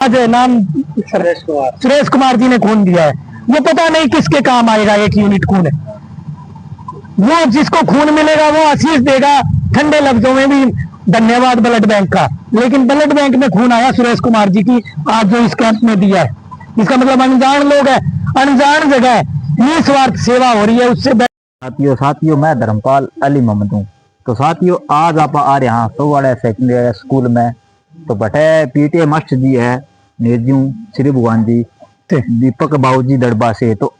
आज नाम सुरेश कुमार जी ने खून दिया है। वो पता नहीं किसके काम आएगा, 1 यूनिट खून है। वो जिसको खून मिलेगा वो आशीष देगा ठंडे लफ्जों में भी, धन्यवाद ब्लड बैंक का। लेकिन ब्लड बैंक में खून आया सुरेश कुमार जी की, आज जो इस कैंप में दिया है, इसका मतलब अनजान लोग है, अनजान जगह है, निस्वार्थ सेवा हो रही है उससे। साथियों मैं धर्मपाल अली मोहम्मद हूँ। तो साथियों आज आप आ रहे हैं सोवाड़ा सेकेंडरी स्कूल में। तो बटे पीटीए मास्टर जी है नेजू श्री भगवान जी दीपक बाबू जी दड़बा से। तो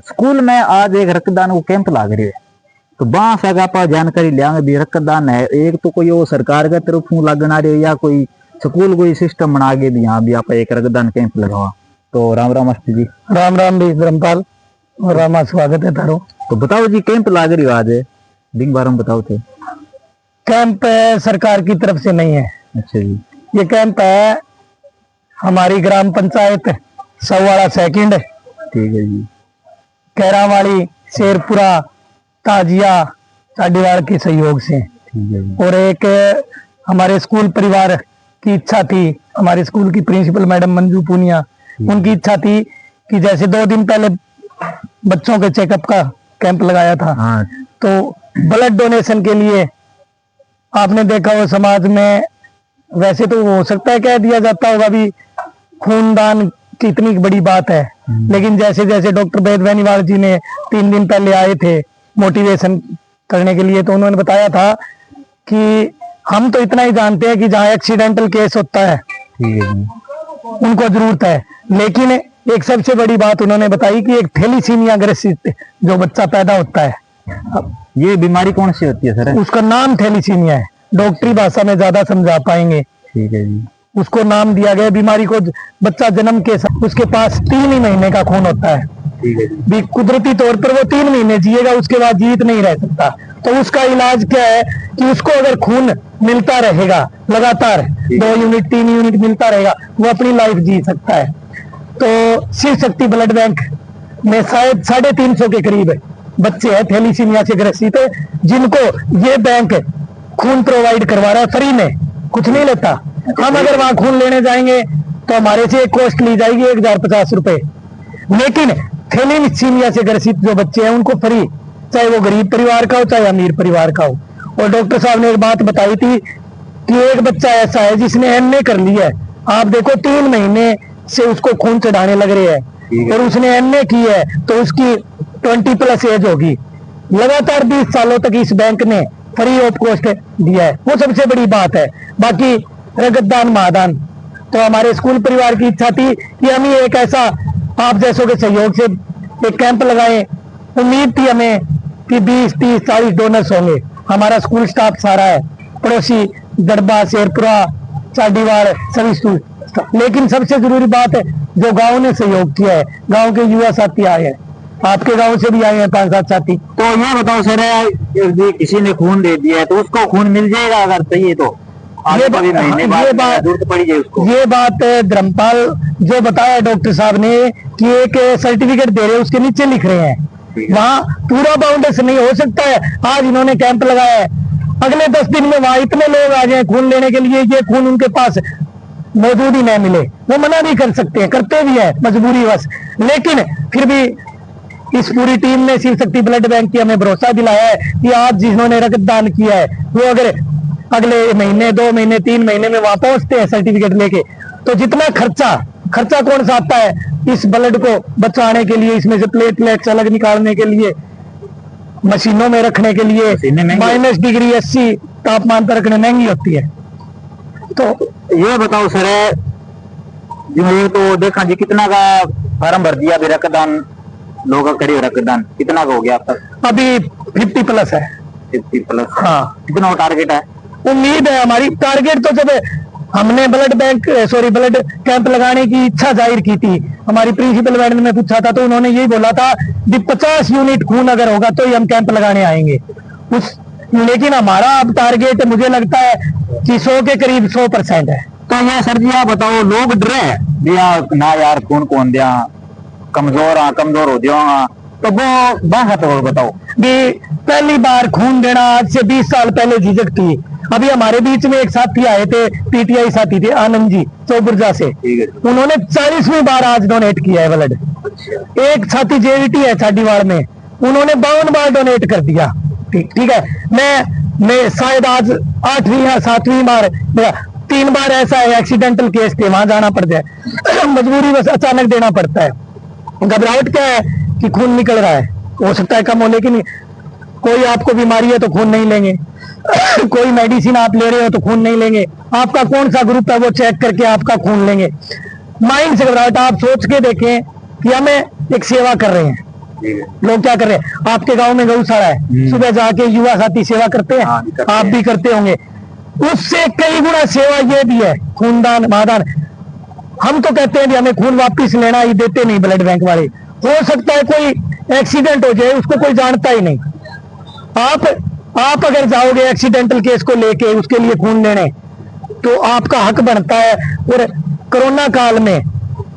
स्कूल में आज एक रक्तदान को कैंप लाग रही है। तो वहां से आप जानकारी लियांगे भी रक्तदान है एक तो कोई वो सरकार के तरफ लगना रही है या कोई स्कूल कोई सिस्टम बना के भी यहाँ भी आप एक रक्तदान कैंप लगावा। तो राम राम मास्टर जी। राम राम भी धर्मपाल, रामा स्वागत है तारो। तो बताओ जी कैंप लाग रही हो आज दिन बार में बताओ। तो कैंप सरकार की तरफ से नहीं है। अच्छा जी। ये कैंप है हमारी ग्राम पंचायत सवाड़ा सेकंड, ठीक है जी, कैरावाड़ी, शेरपुरा, ताजिया, चाडीवाड़ के सहयोग से। ठीक है जी। और एक हमारे स्कूल परिवार की इच्छा थी, हमारे स्कूल की प्रिंसिपल मैडम मंजू पूनिया, उनकी इच्छा थी कि जैसे 2 दिन पहले बच्चों के चेकअप का कैंप लगाया था, हाँ। तो ब्लड डोनेशन के लिए आपने देखा हो समाज में, वैसे तो हो सकता है कह दिया जाता होगा भी खूनदान कितनी बड़ी बात है, लेकिन जैसे जैसे डॉक्टर वेद बेनीवाल जी ने 3 दिन पहले आए थे मोटिवेशन करने के लिए, तो उन्होंने बताया था कि हम तो इतना ही जानते हैं कि जहाँ एक्सीडेंटल केस होता है ठीक है जी, उनको जरूरत है, लेकिन एक सबसे बड़ी बात उन्होंने बताई कि एक थैलीसीमिया ग्रसित जो बच्चा पैदा होता है, ये बीमारी कौन सी होती है सर? उसका नाम थैलीसीमिया है, डॉक्टरी भाषा में ज्यादा समझा पाएंगे। ठीक है जी। उसको नाम दिया गया बीमारी को, बच्चा जन्म के साथ उसके पास 3 ही महीने का खून होता है। ठीक है जी। भी कुदरती तौर पर वो 3 महीने जिएगा, उसके बाद जीवित नहीं रह सकता। तो उसका इलाज क्या है कि उसको अगर खून मिलता रहेगा लगातार 2 यूनिट 3 यूनिट मिलता रहेगा, वो अपनी लाइफ जी सकता है। तो शिव शक्ति ब्लड बैंक में शायद 350 के करीब बच्चे हैं थैलीसीमिया से ग्रसित, जिनको ये बैंक खून प्रोवाइड करवा रहा है फ्री में, कुछ नहीं लेता। हम अगर वहां खून लेने जाएंगे तो हमारे से कॉस्ट ली जाएगी 1050 रुपए, लेकिन थैलीसीमिया से ग्रसित जो बच्चे हैं उनको फ्री, चाहे वो गरीब परिवार का हो चाहे अमीर परिवार का हो। और डॉक्टर साहब ने एक बात बताई थी कि एक बच्चा ऐसा है जिसने एमए कर लिया है, आप देखो 3 महीने से उसको खून चढ़ाने लग रहे हैं, और उसने एमए की है तो उसकी 20+ एज होगी। लगातार 20 सालों तक इस बैंक ने फ्री ऑफ कॉस्ट दिया है, वो सबसे बड़ी बात है। बाकी रक्तदान महादान तो हमारे स्कूल परिवार की इच्छा थी कि हम ही एक ऐसा आप जैसों के सहयोग से एक कैंप लगाएं। उम्मीद थी हमें कि 20 30 40 डोनर्स होंगे। हमारा स्कूल स्टाफ सारा है, पड़ोसी दड़बा, शेरपुरा, चाडीवाड़ सभी स्कूल, लेकिन सबसे जरूरी बात है जो गांव ने सहयोग किया है, गांव के युवा साथी आए हैं, आपके गांव से भी आए हैं 5-7 साथी। तो ये बताओ सर, यदि किसी ने खून दे दिया है तो उसको खून मिल जाएगा अगर चाहिए तो? ये बात धर्मपाल जो बताया डॉक्टर साहब ने कि एक सर्टिफिकेट दे रहे हैं, उसके नीचे लिख रहे हैं, वहाँ पूरा बाउंडेशन नहीं हो सकता है। आज इन्होंने कैंप लगाया है, अगले 10 दिन में वहां इतने लोग आ जाए खून लेने के लिए, ये खून उनके पास मौजूद ही नहीं मिले, वो मना भी कर सकते हैं, करते भी है मजबूरी वश, लेकिन फिर भी इस पूरी टीम ने शिव शक्ति ब्लड बैंक की हमें भरोसा दिलाया है कि आज जिन्होंने रक्तदान किया है वो अगर अगले महीने 2 महीने 3 महीने में वहां पहुंचते हैं सर्टिफिकेट लेके, तो जितना खर्चा कौन सा आता है इस ब्लड को बचाने के लिए, इसमें से प्लेटलेट्स अलग निकालने के लिए, मशीनों में रखने के लिए, -डिग्री 80 तापमान पर रखने महंगी होती है। तो ये बताओ सर, ये तो देखा जी कितना का फार्म भर दिया, अभी रक्तदान लोग करे, रक्तदान कितना का हो गया अब तक? अभी 50+ है। 50+? हाँ। कितना टारगेट है? उम्मीद है हमारी, टारगेट तो जब हमने ब्लड कैंप लगाने की इच्छा जाहिर की थी, हमारी प्रिंसिपल मैडम ने पूछा था तो उन्होंने यही बोला था कि 50 यूनिट खून अगर होगा तो ही हम कैंप लगाने आएंगे लेकिन हमारा अब टारगेट मुझे लगता है कि 100 के करीब 100% है। तो ये सर जी आप बताओ, लोग डरे दिया ना यार खून कौन दिया, कमजोर हो जाऊंगा, तो वो बात तो बताओ भी पहली बार खून देना आज से 20 साल पहले झिझक थी, अभी हमारे बीच में एक साथी आए थे, पीटीआई साथी थे, आनंद जी चौबुर्जा से, उन्होंने 40वीं बार आज डोनेट किया है ब्लड। एक साथी जेवीटी है छाडीवाड़ में, उन्होंने 52 बार डोनेट कर दिया। ठीक है, मैं शायद आज 8वीं या 7वीं बार, 3 बार ऐसा है एक्सीडेंटल केस थे, वहां जाना पड़ता है, मजबूरी बस अचानक देना पड़ता है। घबराहट क्या है कि खून निकल रहा है, हो सकता है कम हो, लेकिन कोई आपको बीमारी है तो खून नहीं लेंगे, कोई मेडिसिन आप ले रहे हो तो खून नहीं लेंगे, आपका कौन सा ग्रुप है वो चेक करके आपका खून लेंगे। माइंड से घबराहट, आप सोच के देखें कि हमें एक सेवा कर रहे हैं। लोग क्या कर रहे हैं, आपके गांव में गौशाला है, सुबह जाके युवा साथी सेवा करते हैं, आप भी करते होंगे, उससे कई गुना सेवा ये भी है, खूनदान महादान। हम तो कहते हैं कि हमें खून वापस लेना, ही देते नहीं ब्लड बैंक वाले। हो सकता है कोई एक्सीडेंट हो जाए, उसको कोई जानता ही नहीं, आप अगर जाओगे एक्सीडेंटल केस को लेके उसके लिए खून लेने, तो आपका हक बनता है। और कोरोना काल में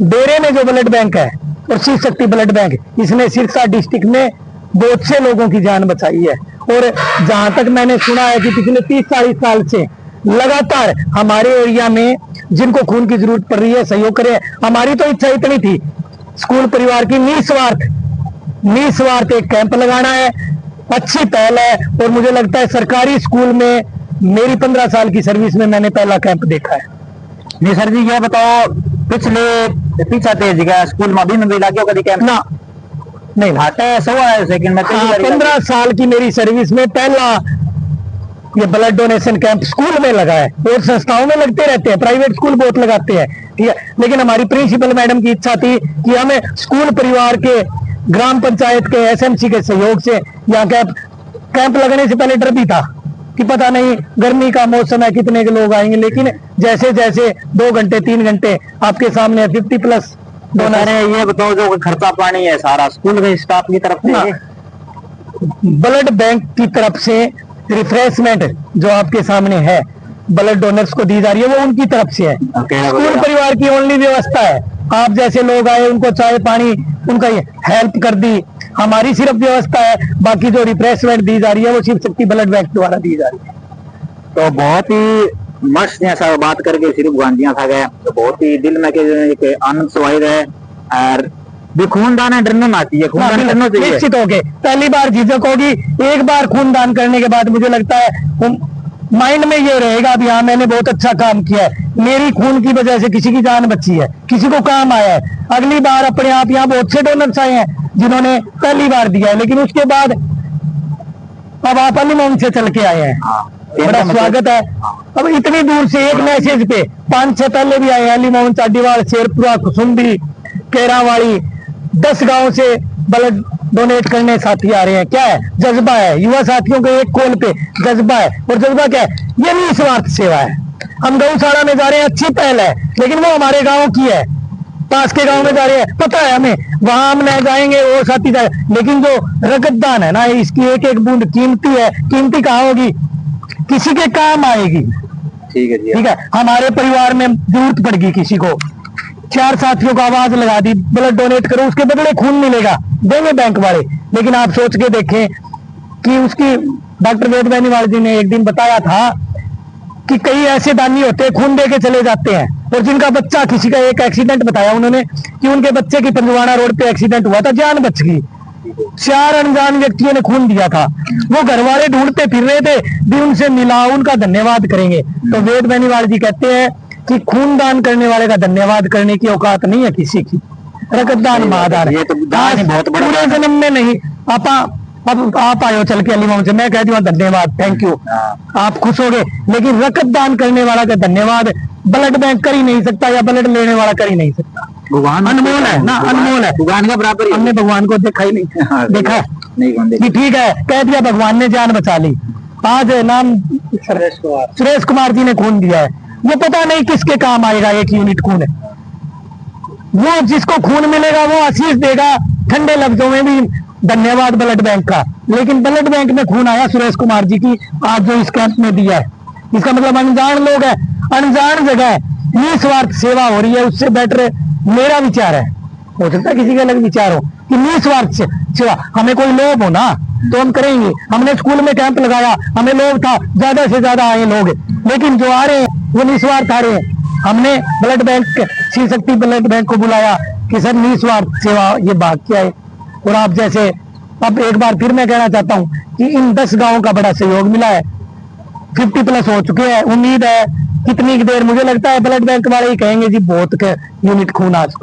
डेरे में जो ब्लड बैंक है और शिव शक्ति ब्लड बैंक, इसने सिरसा डिस्ट्रिक्ट में बहुत से लोगों की जान बचाई है। और जहां तक मैंने सुना है कि पिछले 30-40 साल से लगातार हमारे एरिया में जिनको खून की जरूरत पड़ रही है, सहयोग करे। हमारी तो इच्छा इतनी थी, स्कूल परिवार की निस्वार्थ एक कैंप लगाना है, अच्छी पहल है। और मुझे लगता है सरकारी स्कूल में मेरी 15 साल की सर्विस में मैंने पहला कैंप देखा है। नहीं सर जी, ये बताओ पीछा जगह स्कूल में भी मिला क्यों कभी कैंप ना नहीं हटे 100 सेकंड में 15 साल की मेरी सर्विस में पहला ये ब्लड डोनेशन कैंप स्कूल में लगा है। और संस्थाओं में लगते रहते हैं, प्राइवेट स्कूल बहुत लगाते हैं, ठीक है, लेकिन हमारी प्रिंसिपल मैडम की इच्छा थी कि हमें स्कूल परिवार के, ग्राम पंचायत के, एसएमसी के सहयोग से यहाँ कैंप लगने से पहले डर भी था कि पता नहीं गर्मी का मौसम है कितने के लोग आएंगे, लेकिन जैसे जैसे 2 घंटे 3 घंटे आपके सामने 50+ डोनर है। ये बताओ जो खर्चा पानी है सारा स्कूल के स्टाफ की तरफ से, ब्लड बैंक की तरफ से रिफ्रेशमेंट जो आपके सामने है ब्लड डोनर्स को दी जा रही है, वो उनकी तरफ से है। स्कूल परिवार की ओनली व्यवस्था है, आप जैसे लोग आए उनको चाय पानी उनका हेल्प कर दी, हमारी सिर्फ व्यवस्था है। बाकी जो रिफ्रेशमेंट दी जा रही है वो शिव शक्ति ब्लड बैंक द्वारा दी जा रही है। तो बहुत ही मस्त ऐसा बात करके सिर्फ गांधिया था गया, तो बहुत ही दिल में के आनंद स्वाई है। और भी खूनदान डरना आती है, खूनदान करना चाहिए निश्चित होके। पहली बार झिझक होगी, एक बार खूनदान करने के बाद मुझे लगता है माइंड में ये रहेगा अभी हाँ मैंने बहुत अच्छा काम किया है, मेरी खून की वजह से किसी की जान बची है, किसी को काम आया है। अगली बार अपने आप यहाँ बहुत से डोनर्स आए हैं जिन्होंने पहली बार दिया है, लेकिन उसके बाद अब आप अलीमोम से चल के आए हैं, बड़ा स्वागत है। अब इतनी दूर से एक मैसेज पे 5-6 पहले भी आए, अलीमोम, चाडीवाड़, शेरपुरा, कुसुम्बी, केरावाड़ी, 10 गांव से ब्लड डोनेट करने साथी आ रहे हैं। क्या है, जज्बा है, युवा साथियों के एक कॉल पे जज्बा है। और जज्बा क्या है, ये निस्वार्थ सेवा है। हम गौशाला में जा रहे हैं, अच्छी पहल है, लेकिन वो हमारे गांव की है, पास के गांव में जा रहे हैं, पता है हमें, वहां हम नहीं जाएंगे, वो साथी जाए, लेकिन जो रक्तदान है ना, इसकी एक एक बूंद कीमती है। कीमती कहाँ होगी, किसी के काम आएगी। ठीक है जी, ठीक है, हमारे परिवार में जरूरत पड़गी किसी को, 4 साथियों को आवाज लगा दी, ब्लड डोनेट करो, उसके बदले खून मिलेगा, देंगे बैंक वाले। लेकिन आप सोच के देखें कि उसकी डॉक्टर वेद बेनीवाल जी ने एक दिन बताया था कि कई ऐसे दानी होते हैं खून दे के चले जाते हैं, और जिनका बच्चा, किसी का एक एक्सीडेंट बताया उन्होंने कि उनके बच्चे की पंजवाड़ा रोड पे एक्सीडेंट हुआ था, जान बच गई। 4 अनजान व्यक्तियों ने खून दिया था, वो घर वाले ढूंढते फिर रहे थे, भी उनसे मिला, उनका धन्यवाद करेंगे। तो वेद बेनीवाल जी कहते हैं कि खून दान करने वाले का धन्यवाद करने की औकात नहीं है किसी की। रक्तदान महादान है, तो दान ही बहुत बड़ा पूरे जन्म में नहीं। अब आप आयो चल के अलीमोम से, मैं कह दूंगा धन्यवाद, थैंक यू, आप खुश हो गए। लेकिन रक्तदान करने वाला का धन्यवाद ब्लड बैंक कर ही नहीं सकता, या ब्लड लेने वाला कर ही नहीं सकता। भगवान अनमोल है ना, अनमोल है, भगवान का बराबर। हमने भगवान को देखा ही नहीं, देखा नहीं, ठीक है, कह दिया भगवान ने जान बचा ली। आज नाम सुरेश कुमार जी ने खून दिया है, वो पता नहीं किसके काम आएगा, 1 यूनिट खून है, वो जिसको खून मिलेगा वो आशीष देगा ठंडे लफ्जों में भी धन्यवाद ब्लड बैंक का। लेकिन ब्लड बैंक में खून आया सुरेश कुमार जी की, आज जो इस कैंप में दिया है, इसका मतलब अनजान लोग है, अनजान जगह है, निस्वार्थ सेवा हो रही है। उससे बेटर मेरा विचार है, हो सकता है किसी का अलग विचार हो, कि निस्वार्थ सेवा, हमें कोई लोभ हो ना, तो हम करेंगे। हमने स्कूल में कैंप लगाया, हमें लोग था ज्यादा से ज्यादा आए लोग, लेकिन जो आ रहे हैं वो निस्वार्थ आ रहे हैं। हमने blood bank, Shri Shakti blood bank को बुलाया कि सर निस्वार्थ सेवा ये भाग क्या है। और आप जैसे, अब एक बार फिर मैं कहना चाहता हूँ कि इन 10 गांवों का बड़ा सहयोग मिला है, 50+ हो चुके हैं। उम्मीद है कितनी देर, मुझे लगता है ब्लड बैंक वाले ही कहेंगे जी बहुत यूनिट खून आज